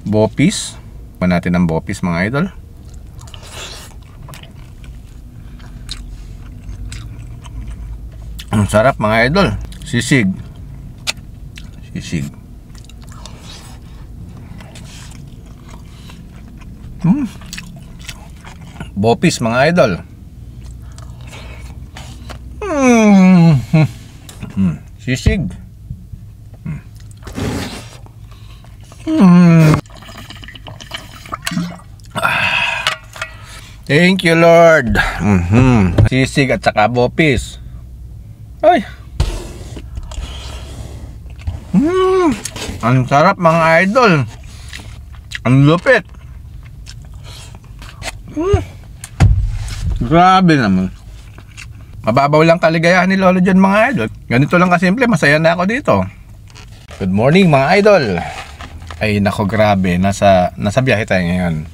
Bopis. Pa natin ang bopis mga idol. Ang sarap mga idol. Sisig. Sisig. Bopis mga idol. Sisig. Thank you Lord. Sisig at saka bopis. Ay. Ang sarap mga idol. Ang lupit. Grabe naman. Mababaw lang kaligayahan ni Lolo dyan mga idol. Ganito lang kasimple, masaya na ako dito. Good morning mga idol. Ay nako grabe, nasa biyahe tayo ngayon.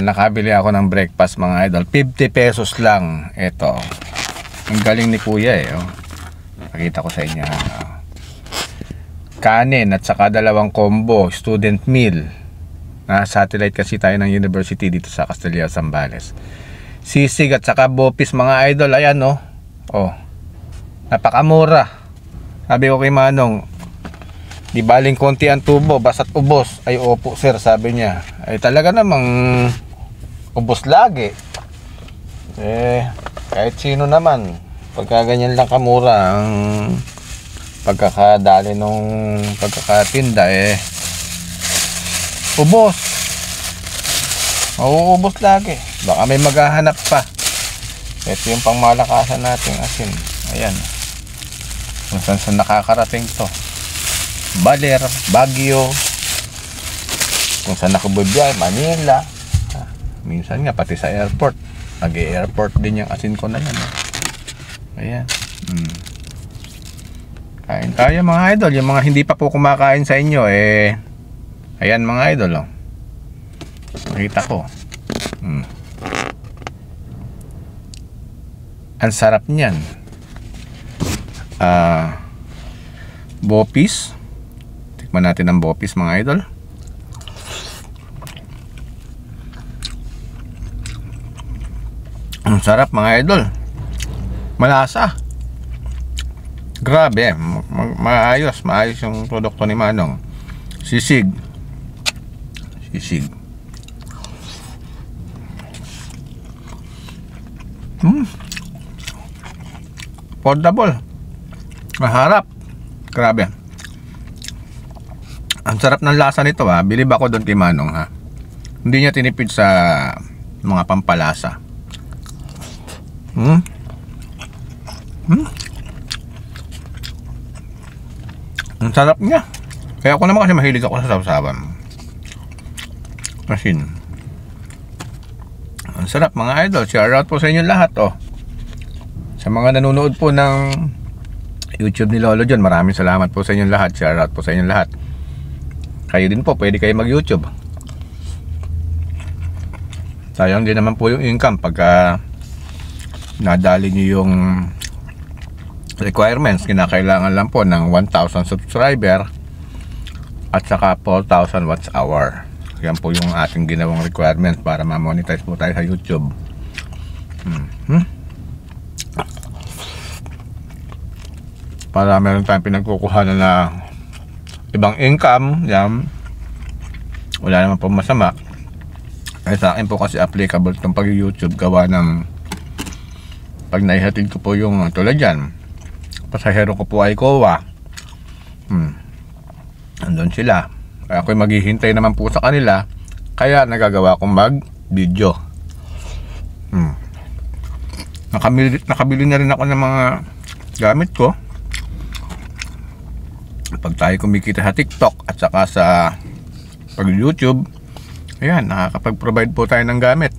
Nakabili ako ng breakfast mga idol. 50 pesos lang. Ito. Ang galing ni kuya eh. Pakita ko sa inyo. Kanin at saka dalawang combo. Student meal. Satellite kasi tayo ng university dito sa Castilla, Zambales. Sisig at saka bopis mga idol. Ayan napakamura. Sabi ko kay Manong, di baling konti ang tubo, basta't ubos. Ay opo sir, sabi niya. Ay talaga namang ubos lagi. Kahit sino naman, pagka ganyan lang kamura ang pagkakadali nung pagkakatinda ubos. Mauubos lagi. Baka may maghahanap pa. Ito yung pangmalakasan nating asin. Ayan. Kung saan nakakarating to. Baler, Baguio. Kung saan nakabubiyay, Manila. Minsan nga pati sa airport. Nag-airport din yung asin ko na yan. Ayan. Kain tayo mga idol. Yung mga hindi pa po kumakain sa inyo ayan mga idol nakita ko. Ang sarap niyan. Bopis. Tikman natin ang bopis mga idol. Ang sarap mga idol. Malasa. Grabe. Maayos yung produkto ni Manong. Sisig. Affordable. Maharap. Grabe. Ang sarap ng lasa nito Bilib ako doon kay Manong Hindi niya tinipid sa mga pampalasa. Ang sarap niya. Kaya ako naman kasi mahilig ako sa sausawan. Masin. Ang sarap mga idol. Share out po sa inyo lahat Sa mga nanonood po ng YouTube ni Lolo John, maraming salamat po sa inyo lahat. Share out po sa inyo lahat. Kayo din po, pwede kayo mag YouTube. Sayang din naman po yung income pagka nadali nyo yung requirements. Kinakailangan lang po ng 1,000 subscriber at saka 4,000 watch hour. Yan po yung ating ginawang requirements para ma-monetize po tayo sa YouTube. Para meron tayong pinagkukuhanan na ibang income. Yan. Wala naman po masama. Ay sa akin po kasi applicable itong pag-YouTube gawa ng pag naihatid ko po yung tulad yan. Pasahero ko po ay COA. Andun sila. Kaya ako'y maghihintay naman po sa kanila. Kaya nagagawa kong mag-video. Nakabili na rin ako ng mga gamit ko. Pag tayo kumikita sa TikTok at saka sa pag-YouTube, ayan, nakakapag-provide po tayo ng gamit.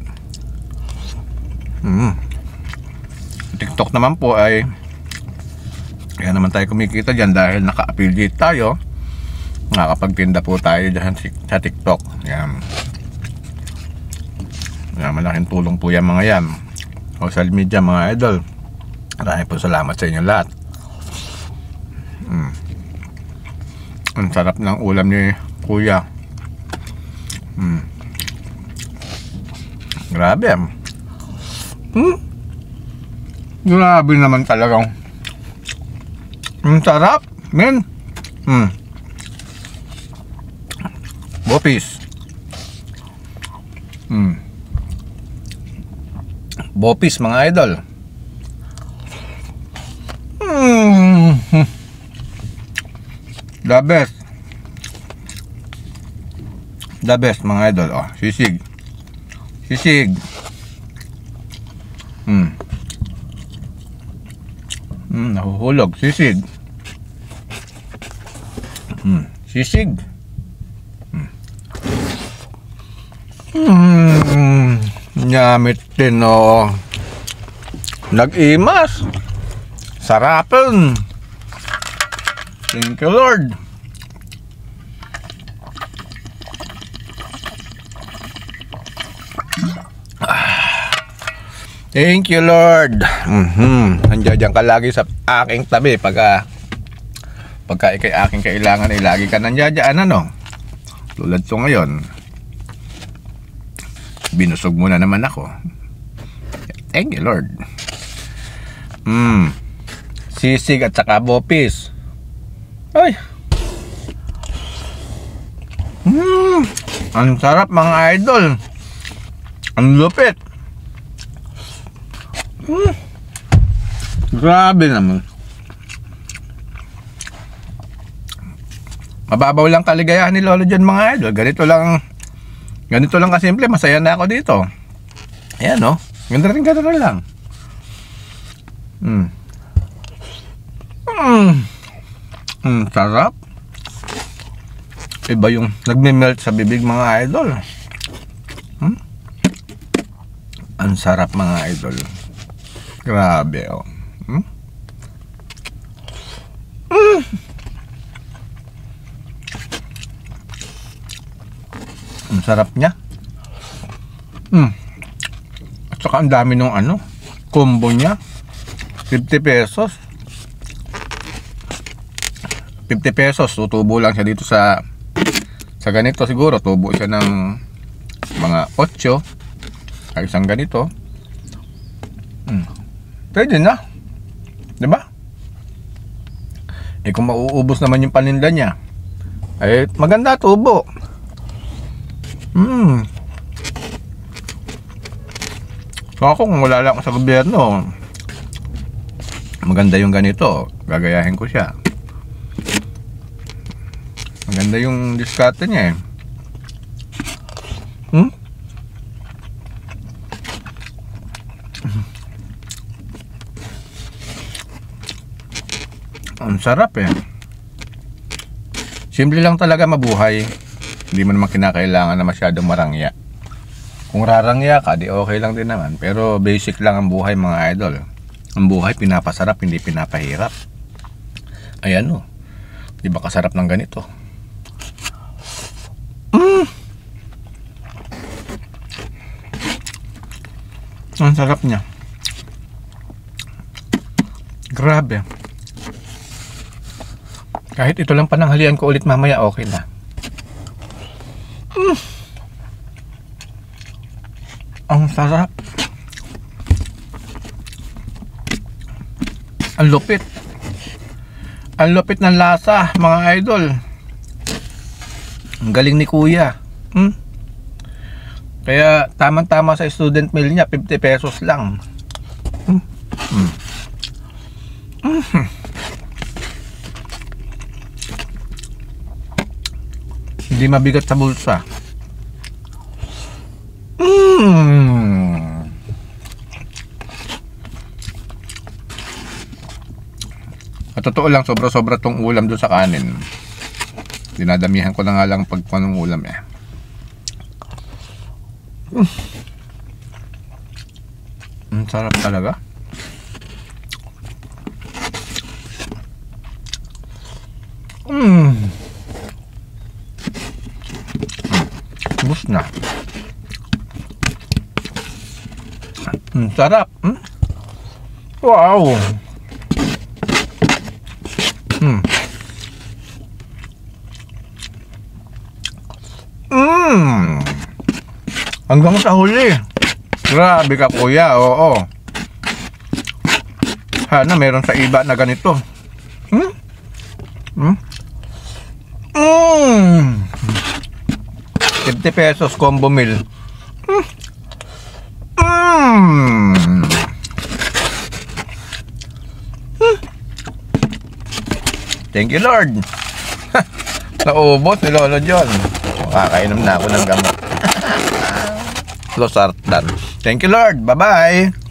TikTok naman po ay kaya naman tayo kumikita dyan dahil naka-affiliate tayo. Nakakapagtinda po tayo dyan sa TikTok. Yan. Malaking tulong po yan mga yan. Social media mga idol. Maraming po salamat sa inyo lahat. Ang sarap ng ulam ni Kuya. Grabe. Grabe naman talagang. Ang sarap, men. Bopis. Bopis mga idol. The best. The best mga idol. Oh, sisig. Sisig. Nahuhulog. Sisig. Sisig. Nyamit din oh. Nag-imas. Sarapin. Thank you Lord. Thank you Lord. Nandiyan ka lagi sa aking tabi pagka ikay aking kailangan ay lagi ka nandiyan, ano. Tulad to ngayon. Binusog mo na naman ako. Thank you Lord. Sisig at saka bopis. Ay. Ang sarap mga idol. Ang lupit. Grabe naman. Mababaw lang kaligayahan ni Lolo dyan mga idol. Ganito lang kasimple. Masaya na ako dito. Ayan no. Ganda rin lang. Sarap. Iba yung nagme-melt sa bibig mga idol. Ang sarap mga idol. Grabe oh. Ang sarap niya. At saka ang dami nung combo niya. 50 pesos. 50 pesos. Tutubo lang siya dito sa ganito siguro. Tubo siya ng mga 8. Ay isang ganito. Pwede na. Diba? Kung mauubos naman yung paninda niya, ay maganda tubo. So ako kung wala lang sa gobyerno, maganda yung ganito, gagayahin ko siya. Maganda yung diskarte niya Ang sarap Simple lang talaga mabuhay. Hindi mo naman kinakailangan na masyadong marangya. Kung rarangya ka, di okay lang din naman. Pero basic lang ang buhay mga idol. Ang buhay pinapasarap, hindi pinapahirap. Ayan o. Di ba kasarap ng ganito? Ang sarap niya. Grabe. Kahit ito lang pananghalian ko ulit mamaya, okay na. Ang sarap. Ang lupit. Ang lupit ng lasa, mga idol. Ang galing ni kuya. Kaya tamang-tama sa student meal niya, 50 pesos lang. Hindi mabigat sa bulsa. At totoo lang, sobra-sobra tong ulam doon sa kanin. Dinadamihan ko na nga lang pagkuha ng ulam Ang sarap talaga. Bus na. Sarap. Wow. Hanggang sa huli. Grabe ka kuya, oo. Sana meron sa iba na ganito. 50 pesos combo meal. Thank you Lord. Naubos ni Lolo John. Kakainom na ako ng gamot. Losartan. Thank you Lord. Bye bye.